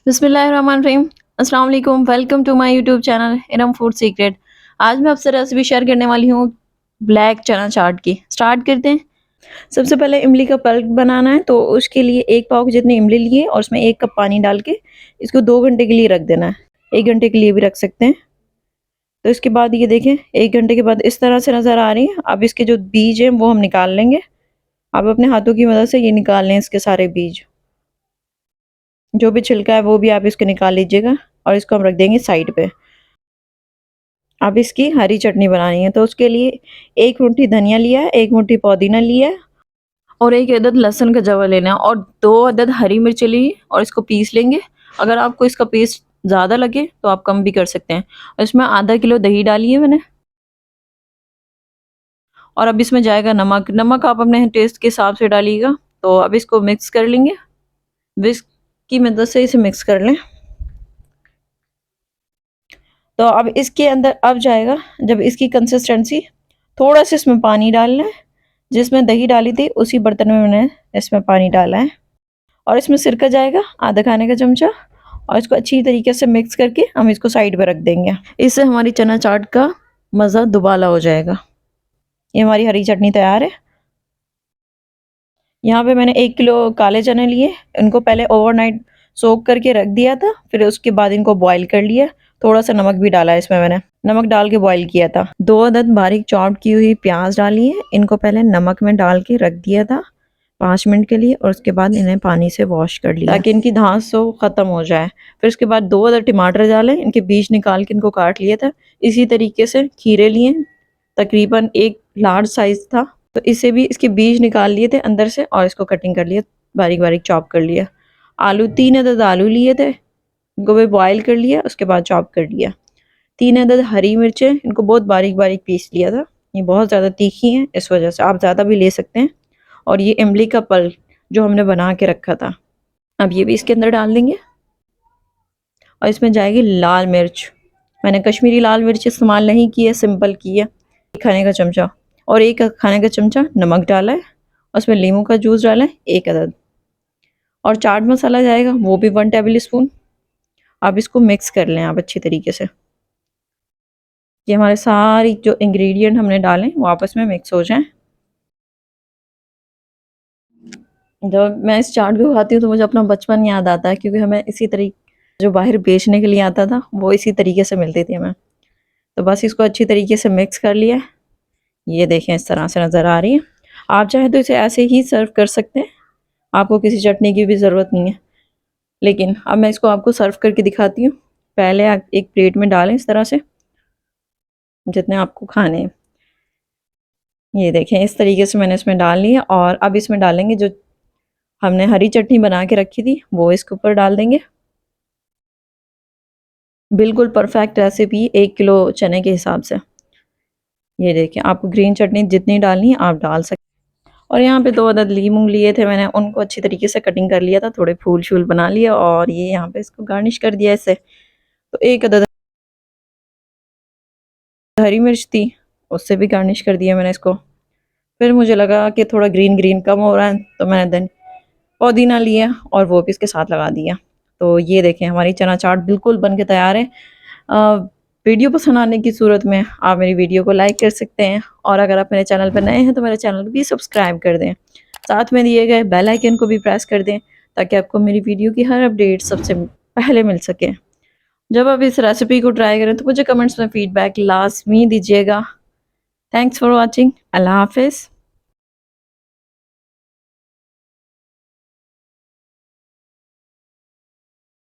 बिस्मिल्लाहिर्रहमानिर्रहीम। अस्सलाम वालेकुम। Welcome to my YouTube channel Iram food secret. आज मैं आपसे रेसिपी शेयर करने वाली हूँ ब्लैक चना चाट की। स्टार्ट करते हैं। सबसे पहले इमली का पल्प बनाना है, तो उसके लिए 1 पाव जितनी इमली लिए और उसमें 1 कप पानी डाल के इसको 2 घंटे के लिए रख देना है। 1 घंटे के लिए भी रख सकते हैं। तो इसके बाद ये देखें 1 घंटे के बाद इस तरह से नज़र आ रही है। अब इसके जो बीज हैं वो हम निकाल लेंगे। आप अपने हाथों की मदद से ये निकाल लें इसके सारे बीज। जो भी छिलका है वो भी आप इसको निकाल लीजिएगा और इसको हम रख देंगे साइड पे। अब इसकी हरी चटनी बनानी है, तो उसके लिए 1 मुट्ठी धनिया लिया है, 1 मुट्ठी पुदीना लिया है और 1 अदद लहसुन का जवा लेना है और 2 अदद हरी मिर्च ली और इसको पीस लेंगे। अगर आपको इसका पेस्ट ज़्यादा लगे तो आप कम भी कर सकते हैं। और इसमें आधा किलो दही डाली है मैंने। और अब इसमें जाएगा नमक। नमक आप अपने टेस्ट के हिसाब से डालिएगा। तो अब इसको मिक्स कर लेंगे। विस्क की मदद से इसे मिक्स कर लें। तो अब इसके अंदर अब जाएगा, जब इसकी कंसिस्टेंसी, थोड़ा सा इसमें पानी डालना है। जिसमें दही डाली थी उसी बर्तन में मैंने इसमें पानी डाला है और इसमें सिरका जाएगा आधा खाने का चमचा और इसको अच्छी तरीके से मिक्स करके हम इसको साइड पे रख देंगे। इससे हमारी चना चाट का मज़ा दुबाला हो जाएगा। ये हमारी हरी चटनी तैयार है। यहाँ पे मैंने 1 किलो काले चने लिए। इनको पहले ओवरनाइट सोक करके रख दिया था, फिर उसके बाद इनको बॉईल कर लिया। थोड़ा सा नमक भी डाला है इसमें, मैंने नमक डाल के बॉईल किया था। 2 अदद बारीक चॉप की हुई प्याज डाली है। इनको पहले नमक में डाल के रख दिया था 5 मिनट के लिए और उसके बाद इन्हें पानी से वॉश कर लिया ताकि इनकी धांस हो ख़त्म हो जाए। फिर उसके बाद 2 अदद टमाटर डाले, इनके बीज निकाल के इनको काट लिया था। इसी तरीके से खीरे लिए, तकरीबन 1 लार्ज साइज था, तो इसे भी इसके बीज निकाल लिए थे अंदर से और इसको कटिंग कर लिया, बारीक बारीक चॉप कर लिया। आलू 3 अदद आलू लिए थे, इनको भी बॉयल कर लिया, उसके बाद चॉप कर लिया। 3 अदद हरी मिर्चें, इनको बहुत बारीक बारीक पीस लिया था। ये बहुत ज़्यादा तीखी हैं, इस वजह से आप ज़्यादा भी ले सकते हैं। और ये इमली का पल्प जो हमने बना के रखा था, अब ये भी इसके अंदर डाल देंगे। और इसमें जाएगी लाल मिर्च। मैंने कश्मीरी लाल मिर्च इस्तेमाल नहीं की है, सिंपल की है। 1 खाने का चमचा और 1 खाने का चमचा नमक डाला है। उसमें नींबू का जूस डाला है 1 अदद। और चाट मसाला जाएगा वो भी 1 टेबल स्पून। आप इसको मिक्स कर लें आप अच्छी तरीके से। ये हमारे सारी जो इंग्रेडिएंट हमने डालें वो आपस में मिक्स हो जाएं। जब मैं इस चाट को खाती हूँ तो मुझे अपना बचपन याद आता है, क्योंकि हमें इसी तरीके जो बाहर बेचने के लिए आता था वो इसी तरीके से मिलती थी हमें। तो बस इसको अच्छी तरीके से मिक्स कर लिया। ये देखें इस तरह से नज़र आ रही है। आप चाहे तो इसे ऐसे ही सर्व कर सकते हैं, आपको किसी चटनी की भी ज़रूरत नहीं है। लेकिन अब मैं इसको आपको सर्व करके दिखाती हूँ। पहले आप एक प्लेट में डालें इस तरह से, जितने आपको खाने हैं। ये देखें इस तरीके से मैंने इसमें डाल लिया और अब इसमें डालेंगे जो हमने हरी चटनी बना के रखी थी वो इसके ऊपर डाल देंगे। बिल्कुल परफेक्ट रेसिपी 1 किलो चने के हिसाब से। ये देखें आपको ग्रीन चटनी जितनी डालनी है आप डाल सकते हैं। और यहाँ पे 2 अदद लीमू लिए थे मैंने, उनको अच्छी तरीके से कटिंग कर लिया था, थोड़े फूल शूल बना लिया और ये यहाँ पे इसको गार्निश कर दिया इससे। तो 1 अदद हरी मिर्च थी, उससे भी गार्निश कर दिया मैंने इसको। फिर मुझे लगा कि थोड़ा ग्रीन ग्रीन कम हो रहा है, तो मैंने देन पुदीना लिया और वो भी इसके साथ लगा दिया। तो ये देखें हमारी चना चाट बिल्कुल बन के तैयार है। वीडियो पसंद आने की सूरत में आप मेरी वीडियो को लाइक कर सकते हैं और अगर आप मेरे चैनल पर नए हैं तो मेरे चैनल को भी सब्सक्राइब कर दें। साथ में दिए गए बेल आइकन को भी प्रेस कर दें ताकि आपको मेरी वीडियो की हर अपडेट सबसे पहले मिल सके। जब आप इस रेसिपी को ट्राई करें तो मुझे कमेंट्स में फीडबैक लाजमी दीजिएगा। Thanks for watching. अल्लाह हाफिज़।